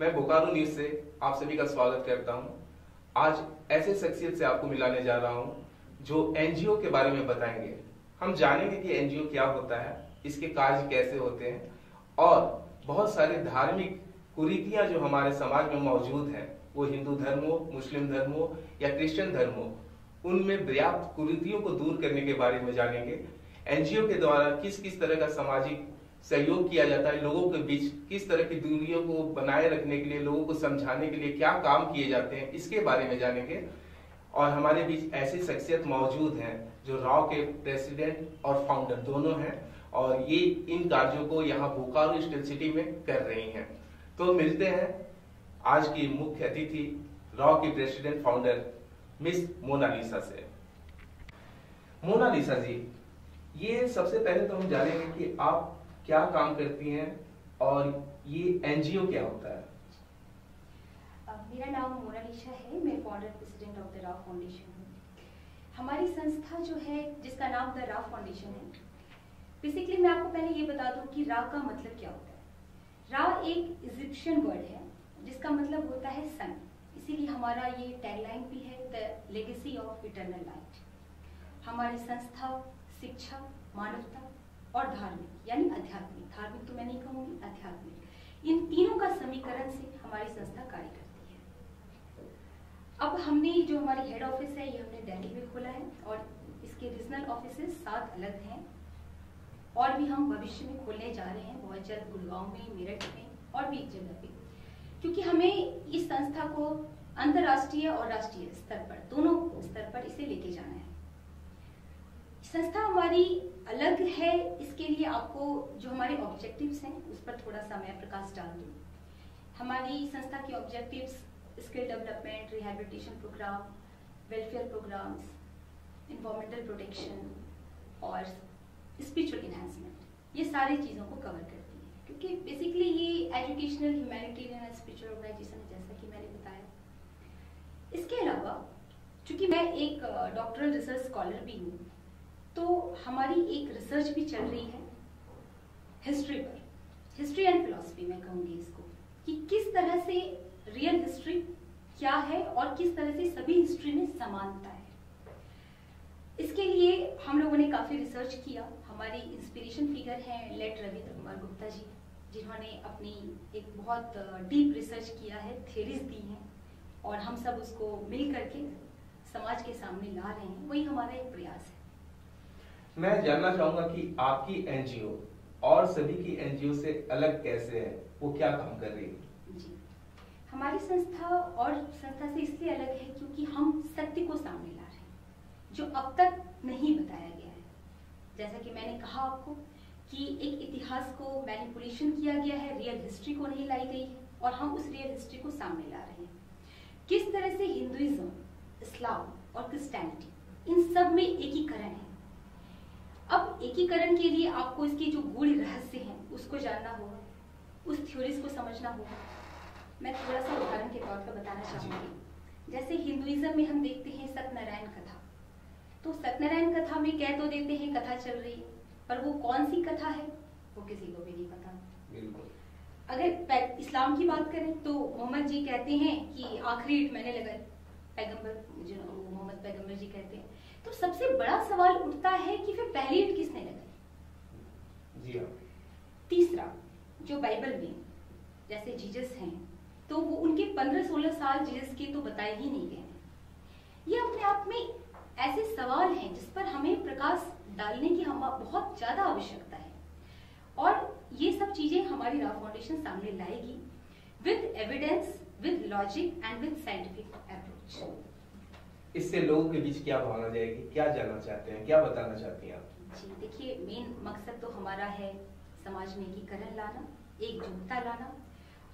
मैं बोकारो न्यूज से आप सभी का स्वागत करता हूं। आज ऐसे शख्सियत से आपको मिलाने जा रहा हूं जो एनजीओ के बारे में बताएंगे। हम जानेंगे कि एनजीओ क्या होता है, इसके कार्य कैसे होते हैं और बहुत सारे धार्मिक कुरीतियां जो हमारे समाज में मौजूद हैं, वो हिंदू धर्म हो, मुस्लिम धर्म हो या क्रिश्चियन धर्म हो, उनमें पर्याप्त कुरीतियों को दूर करने के बारे में जानेंगे। एनजीओ के द्वारा किस किस तरह का सामाजिक सहयोग किया जाता है, लोगों के बीच किस तरह की दूरियों को बनाए रखने के लिए, लोगों को समझाने के लिए क्या काम किए जाते हैं, इसके बारे में जानेंगे। और हमारे बीच ऐसी शख्सियत मौजूद हैं जो राव के प्रेसिडेंट और फाउंडर दोनों हैं और ये इन कार्यों को यहाँ बोकारो स्टील सिटी में कर रही हैं। तो मिलते हैं आज की मुख्य अतिथि राव की प्रेसिडेंट फाउंडर मिस मोनालिसा से। मोनालिसा जी, ये सबसे पहले तो हम जानेंगे कि आप क्या काम करती हैं और ये एनजीओ क्या होता है। मेरा नाम मोनालिसा है, मैं founder president of the Rao foundation हूँ। हमारी संस्था जो है, जिसका नाम द राव फाउंडेशन है, बेसिकली मैं आपको पहले ये बता दूं कि राव का मतलब क्या होता है। राव एक इजिप्शियन वर्ड है जिसका मतलब होता है सन, इसीलिए हमारा ये टैगलाइन भी है, the legacy of eternal light. हमारी संस्था शिक्षा, मानवता और धार्मिक यानी आध्यात्मिक, धार्मिक तो मैं नहीं कहूँगी, आध्यात्मिक, इन तीनों का समीकरण से हमारी संस्था कार्य करती है। अब हमने जो हमारी हेड ऑफिस है ये हमने दिल्ली में खोला है और इसके रीजनल ऑफिसेस 7 अलग हैं और भी हम भविष्य में खोलने जा रहे हैं बहुत जल्द, गुड़गांव में, मेरठ में और भी एक जगह पे, क्योंकि हमें इस संस्था को अंतर्राष्ट्रीय और राष्ट्रीय स्तर पर, दोनों स्तर पर इसे लेके जाना है। संस्था हमारी अलग है, इसके लिए आपको जो हमारे ऑब्जेक्टिव्स हैं उस पर थोड़ा सा मैं प्रकाश डाल दूं। हमारी संस्था के objectives skill development, rehabilitation program, welfare programs, environmental protection और स्पिरिचुअल इनहैंसमेंट, ये सारी चीज़ों को कवर करती है, क्योंकि बेसिकली ये educational, humanitarian and spiritual organisation है, जैसा कि मैंने बताया। इसके अलावा चूंकि मैं एक डॉक्टरल रिसर्च स्कॉलर भी हूँ, तो हमारी एक रिसर्च भी चल रही है हिस्ट्री पर, हिस्ट्री एंड फिलॉसफी मैं कहूँगी इसको, कि किस तरह से रियल हिस्ट्री क्या है और किस तरह से सभी हिस्ट्री में समानता है। इसके लिए हम लोगों ने काफ़ी रिसर्च किया। हमारी इंस्पिरेशन फिगर हैं लेट रविंद्र कुमार गुप्ता जी, जिन्होंने अपनी एक बहुत डीप रिसर्च किया है, थ्योरीज दी हैं और हम सब उसको मिल करके समाज के सामने ला रहे हैं। वही हमारा एक प्रयास है। मैं जानना चाहूंगा कि आपकी एनजीओ और सभी की एनजीओ से अलग कैसे है, वो क्या काम कर रही है? जी, हमारी संस्था और संस्था से इसलिए अलग है क्योंकि हम सत्य को सामने ला रहे हैं जो अब तक नहीं बताया गया है। जैसा कि मैंने कहा आपको कि एक इतिहास को मैनिपुलेशन किया गया है, रियल हिस्ट्री को नहीं लाई गई है और हम उस रियल हिस्ट्री को सामने ला रहे हैं। किस तरह से हिंदुइज्म, इस्लाम और क्रिश्चियनिटी, इन सब में एकीकरण है। अब एकीकरण के लिए आपको इसके जो गूढ़ रहस्य हैं उसको जानना होगा, उस थ्योरीज को समझना होगा। मैं थोड़ा सा उदाहरण के तौर पर बताना चाहूंगी। जैसे हिंदुइज्म में हम देखते हैं सत्यनारायण कथा, तो सत्यनारायण कथा में कह तो देते हैं कथा चल रही है, पर वो कौन सी कथा है वो किसी को भी नहीं पता। बिल्कुल। अगर इस्लाम की बात करें तो मोहम्मद जी कहते हैं कि आखिरी ईंट मैंने लगाई, पैगंबर जो मोहम्मद पैगंबर जी कहते हैं। तो सबसे बड़ा सवाल उठता है कि फिर पहली ईंट किसने लगाई? जी हाँ। तीसरा, जो बाइबल में जैसे जीसस हैं, तो वो उनके 15-16 साल जीसस के तो बताए ही नहीं गए हैं। ये अपने आप में ऐसे सवाल हैं जिस पर हमें प्रकाश डालने की हम बहुत ज्यादा आवश्यकता है और ये सब चीजें हमारी राव फाउंडेशन सामने लाएगी with evidence, with logic and with scientific approach. इससे लोगों के बीच क्या भावना जाएगी, क्या जानना चाहते हैं, क्या बताना चाहती हैं आप? जी देखिए, मेन मकसद तो हमारा है समाज में एकीकरण लाना, एकजुटता लाना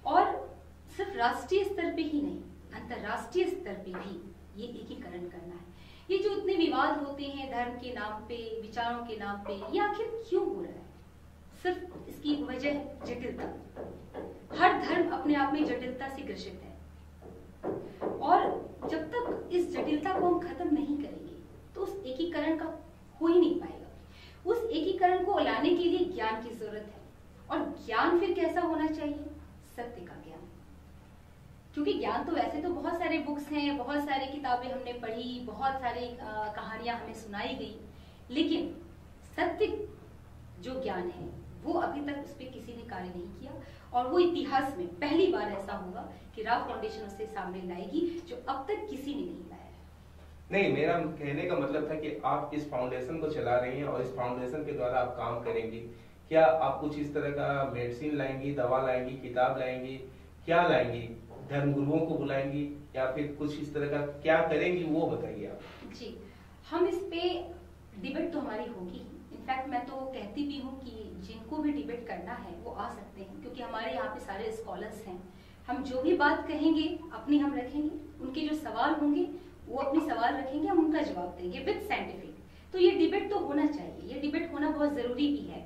और सिर्फ राष्ट्रीय स्तर पे ही नहीं, अंतर्राष्ट्रीय स्तर पे भी ये एकीकरण करना है। ये जो इतने विवाद होते हैं धर्म के नाम पे, विचारों के नाम पे, ये आखिर क्यों हो रहा है? सिर्फ इसकी वजह जटिलता। हर धर्म अपने आप में जटिलता से ग्रसित है और जब तक इस जटिलता को हम खत्म नहीं करेंगे तो उस एकीकरण का हो ही नहीं पाएगा। उस एकीकरण को लाने के लिए ज्ञान की जरूरत है और ज्ञान फिर कैसा होना चाहिए? सत्य का ज्ञान। क्योंकि ज्ञान तो वैसे तो बहुत सारे बुक्स हैं, बहुत सारी किताबें हमने पढ़ी, बहुत सारी कहानियां हमें सुनाई गई, लेकिन सत्य जो ज्ञान है वो अभी तक उस पर किसी ने कार्य नहीं किया, और वो इतिहास में पहली बार ऐसा होगा कि राव फाउंडेशन उससे सामने लाएगी जो अब तक किसी ने नहीं लाया है। नहीं, मेरा कहने का मतलब था कि आप इस फाउंडेशन को चला रही हैं और इस फाउंडेशन के द्वारा आप काम करेंगी। क्या आप कुछ इस तरह का मेडिसिन लाएंगी, दवा लाएंगी, किताब लाएंगी, क्या लाएंगी? धर्मगुरुओं को बुलाएंगी या फिर कुछ इस तरह का क्या करेंगी, वो बताइए आप। जी, हम इस पे डिबेट तो हमारी होगी। इनफैक्ट मैं तो कहती भी हूँ कि जिनको भी डिबेट करना है वो आ सकते हैं, क्योंकि हमारे यहाँ पे सारे स्कॉलर्स हैं। हम जो भी बात कहेंगे अपनी हम रखेंगे, उनके जो सवाल होंगे वो अपने सवाल रखेंगे, हम उनका जवाब देंगे विद साइंटिफिक। तो ये डिबेट तो होना चाहिए, ये डिबेट होना बहुत जरूरी भी है,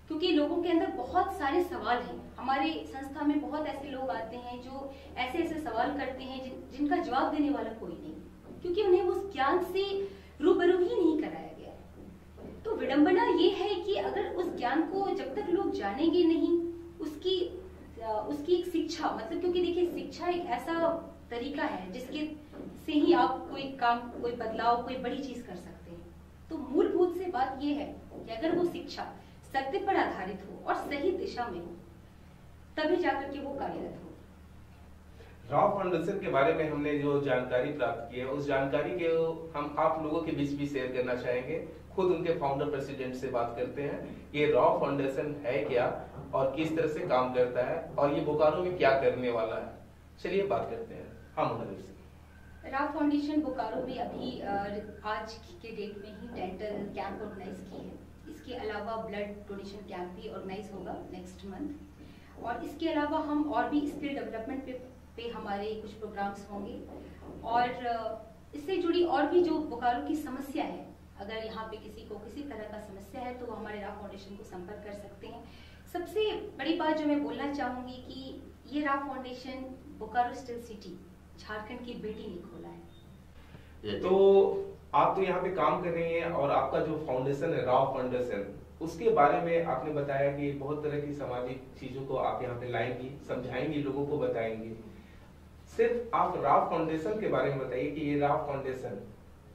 क्योंकि लोगों के अंदर बहुत सारे सवाल हैं। हमारे संस्था में बहुत ऐसे लोग आते हैं जो ऐसे ऐसे सवाल करते हैं जिनका जवाब देने वाला कोई नहीं, क्योंकि उन्हें उस ज्ञान से रूबरू ही नहीं कराया गया है। तो विडंबना ये है कि अगर उस ज्ञान को जब तक लोग जानेंगे नहीं, उसकी एक शिक्षा, मतलब क्योंकि देखिए शिक्षा एक ऐसा तरीका है जिसके से ही आप कोई काम, कोई बदलाव, कोई बड़ी चीज कर सकते हैं। तो मूलभूत से बात ये है कि अगर वो शिक्षा सत्य पर आधारित हो और सही दिशा में हो, तभी जाकर के वो कार्यरत हो। राव फाउंडेशन के बारे में हमने जो जानकारी प्राप्त की है, उस जानकारी के हम आप लोगों के बीच भी शेयर करना चाहेंगे। खुद उनके फाउंडर प्रेसिडेंट से बात करते हैं, ये राव फाउंडेशन है क्या और किस तरह से काम करता है और ये बोकारो में क्या करने वाला है। चलिए बात करते हैं। हाँ मोनालिसा से। राव फाउंडेशन बोकारो में अभी आज के डेट में ही डेंटल कैंप ऑर्गेनाइज की है। इसके अलावा ब्लड डोनेशन कैंप भी ऑर्गेनाइज होगा नेक्स्ट मंथ, और इसके अलावा हम और भी स्किल डेवलपमेंट पे हमारे कुछ प्रोग्राम्स होंगे, और इससे जुड़ी और भी जो बोकारो की समस्या है, अगर यहाँ पे किसी को किसी तरह का समस्या है तो वो हमारे राव फाउंडेशन को संपर्क कर सकते हैं। सबसे बड़ी बात जो मैं बोलना चाहूंगी कि ये Rao foundation Bokaro steel city Jharkhand की बेटी ने खोला है। तो आप तो यहाँ पे काम कर रही हैं और आपका जो फाउंडेशन है राव फाउंडेशन, उसके बारे में आपने बताया कि बहुत तरह की सामाजिक चीजों को आप यहाँ पे लाएंगी, समझाएंगी, लोगों को बताएंगी। सिर्फ आप राव फाउंडेशन के बारे में बताइए कि ये राव फाउंडेशन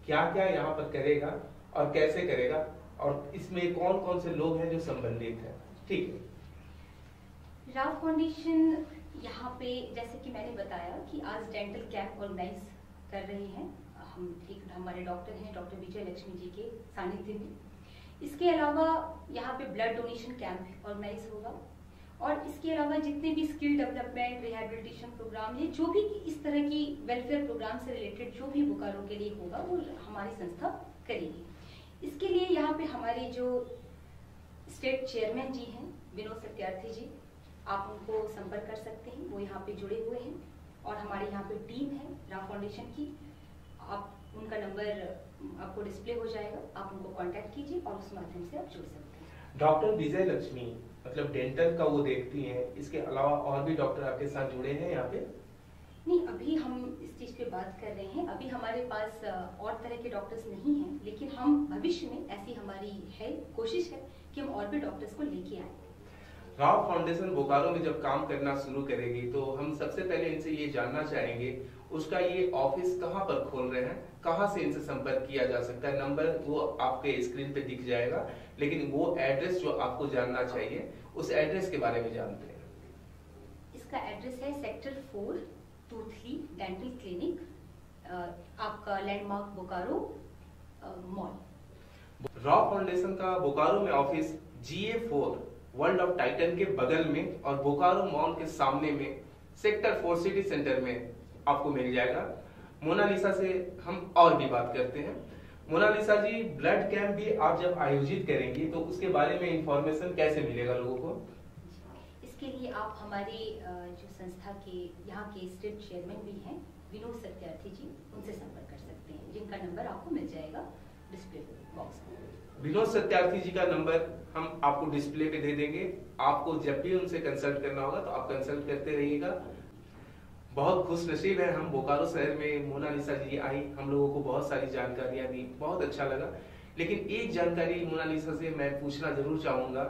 क्या क्या यहाँ पर करेगा और कैसे करेगा, और इसमें कौन कौन से लोग हैं जो संबंधित हैं। ठीक है। राव फाउंडेशन यहाँ पे जैसे कि मैंने बताया कि आज डेंटल कैंप ऑर्गेनाइज कर रहे हैं हम। एक हमारे डॉक्टर हैं, डॉक्टर विजय लक्ष्मी जी के सानिध्य में। इसके अलावा यहाँ पे ब्लड डोनेशन कैंप ऑर्गेनाइज होगा, और इसके अलावा जितने भी स्किल डेवलपमेंट, रिहैबिलिटेशन प्रोग्राम, ये जो भी इस तरह की वेलफेयर प्रोग्राम से रिलेटेड जो भी बोकारो के लिए होगा वो हमारी संस्था करेगी। इसके लिए यहाँ पे हमारे जो स्टेट चेयरमैन जी हैं विनोद सत्यार्थी जी, आप उनको संपर्क कर सकते हैं, वो यहाँ पे जुड़े हुए हैं, और हमारे यहाँ पे टीम है राव फाउंडेशन की। आप उनका नंबर आपको डिस्प्ले हो जाएगा, आप उनको कांटेक्ट कीजिए और उस माध्यम से आप जुड़ सकते हैं। डॉक्टर विजय लक्ष्मी मतलब डेंटल का वो देखती हैं, इसके अलावा और भी डॉक्टर आपके साथ जुड़े हैं यहाँ पे? नहीं, अभी हम इस चीज पे बात कर रहे हैं। अभी हमारे पास और तरह के डॉक्टर्स नहीं हैं, लेकिन हम भविष्य में, ऐसी हमारी है कोशिश है कि हम और भी डॉक्टर्स को लेके आए। राव फाउंडेशन बोकारो में जब काम करना शुरू करेगी तो हम सबसे पहले इनसे ये जानना चाहेंगे उसका ये ऑफिस कहाँ पर खोल रहे हैं, कहाँ से इनसे संपर्क किया जा सकता है। नंबर वो आपके स्क्रीन पे दिख जाएगा, लेकिन वो एड्रेस जो आपको जानना चाहिए उस एड्रेस के बारे में जानते हैं। इसका एड्रेस है सेक्टर 423 डेंटल क्लिनिक, आपका landmark Bokaro mall. Rao foundation का बोकारो में office GA4 world of Titan के बगल में और बोकारो मॉल के सामने में सेक्टर 4 सिटी सेंटर में आपको मिल जाएगा। मोनालिसा से हम और भी बात करते हैं। मोनालिसा जी, ब्लड कैंप भी आप जब आयोजित करेंगी तो उसके बारे में इंफॉर्मेशन कैसे मिलेगा लोगों को? इसके लिए आप हमारे जो संस्था के यहाँ के स्टेट चेयरमैन भी हैं विनोद सत्यार्थी जी, उनसे संपर्क कर सकते हैं, जिनका नंबर आपको मिल जाएगा डिस्प्ले बॉक्स में। विनोद सत्यार्थी जी का नंबर हम आपको डिस्प्ले पे दे देंगे। आपको जब भी उनसे कंसल्ट करना होगा तो आप कंसल्ट करते रहिएगा। बहुत खुश नसीब है हम, बोकारो शहर में मोनालिसा जी आई, हम लोगों को बहुत सारी जानकारियां दी, बहुत अच्छा लगा। लेकिन एक जानकारी मोनालिसा से मैं पूछना जरूर चाहूंगा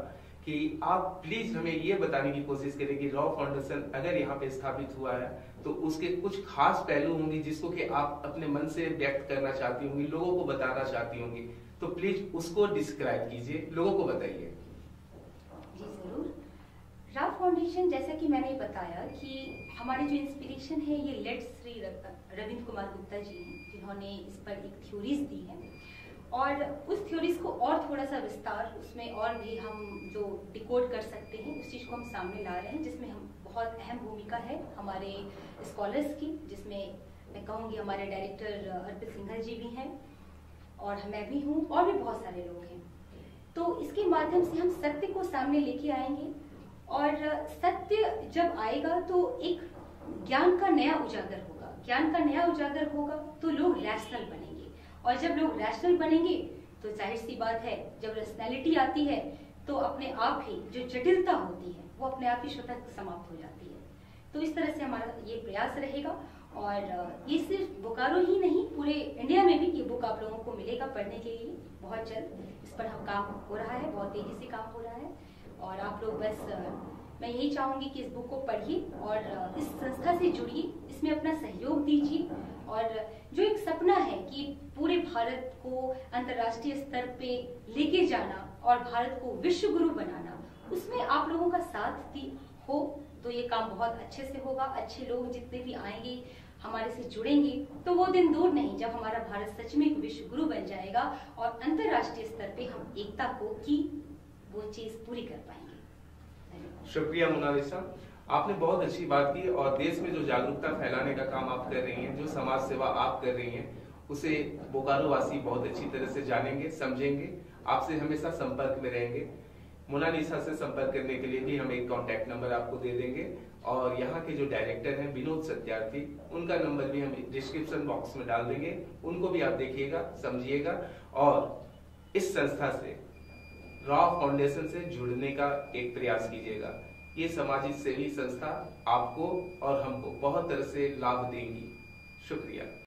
कि आप प्लीज हमें ये बताने की कोशिश करें कि रॉ फाउंडेशन अगर यहाँ पे स्थापित हुआ है तो उसके कुछ खास पहलू होंगे जिसको कि आप अपने मन से व्यक्त करना चाहती होंगी, लोगों को बताना चाहती होंगी, तो प्लीज उसको डिस्क्राइब कीजिए, लोगों को बताइए। जी जरूर। रॉ फाउंडेशन, जैसा कि मैंने बताया कि हमारे जो इंस्पिरेशन है ये लेट श्री रविंद्र कुमार गुप्ता जी हैं, जिन्होंने इस पर एक थ्योरीज दी है, और उस थ्योरीज को और थोड़ा सा विस्तार उसमें और भी हम जो डिकोड कर सकते हैं उस चीज़ को हम सामने ला रहे हैं, जिसमें हम बहुत अहम भूमिका है हमारे स्कॉलर्स की, जिसमें मैं कहूँगी हमारे डायरेक्टर अर्पित सिंघल जी भी हैं और मैं भी हूँ और भी बहुत सारे लोग हैं। तो इसके माध्यम से हम सत्य को सामने लेके आएंगे, और सत्य जब आएगा तो एक ज्ञान का नया उजागर होगा। ज्ञान का नया उजागर होगा तो लोग रैशनल बनेंगे, और जब लोग रैशनल बनेंगे तो जाहिर सी बात है, जब रैशनैलिटी आती है तो अपने आप ही जो जटिलता होती है वो अपने आप ही स्वतः समाप्त हो जाती है। तो इस तरह से हमारा ये प्रयास रहेगा, और ये सिर्फ बोकारो ही नहीं, पूरे इंडिया में भी ये बुक आप लोगों को मिलेगा पढ़ने के लिए बहुत जल्द। इस पर हम काम हो रहा है, बहुत तेजी से काम हो रहा है, और आप लोग बस मैं यही चाहूंगी कि इस बुक को पढ़िए और इस संस्था से जुड़िए, इसमें अपना सहयोग दीजिए, और जो एक सपना है कि पूरे भारत को अंतर्राष्ट्रीय स्तर पे लेके जाना और भारत को विश्व गुरु बनाना, उसमें आप लोगों का साथ हो तो ये काम बहुत अच्छे से होगा। अच्छे लोग जितने भी आएंगे हमारे से जुड़ेंगे तो वो दिन दूर नहीं जब हमारा भारत सच में एक विश्व गुरु बन जाएगा और अंतर्राष्ट्रीय स्तर पे हम एकता को की वो चीज पूरी कर पाएंगे। शुक्रिया मोनालिसा, आपने बहुत अच्छी बात की, और देश में जो जागरूकता फैलाने का काम आप कर रही हैं, जो समाज सेवा आप कर रही हैं, उसे बोकारो वासी बहुत अच्छी तरह से जानेंगे, समझेंगे, आपसे हमेशा संपर्क में रहेंगे। मोनालिसा से संपर्क करने के लिए भी हम एक कॉन्टैक्ट नंबर आपको दे देंगे, और यहाँ के जो डायरेक्टर हैं विनोद सत्यार्थी, उनका नंबर भी हम डिस्क्रिप्शन बॉक्स में डाल देंगे। उनको भी आप देखिएगा, समझिएगा, और इस संस्था से, रॉ फाउंडेशन से जुड़ने का एक प्रयास कीजिएगा। ये समाजिक सेवी संस्था आपको और हमको बहुत तरह से लाभ देंगी। शुक्रिया।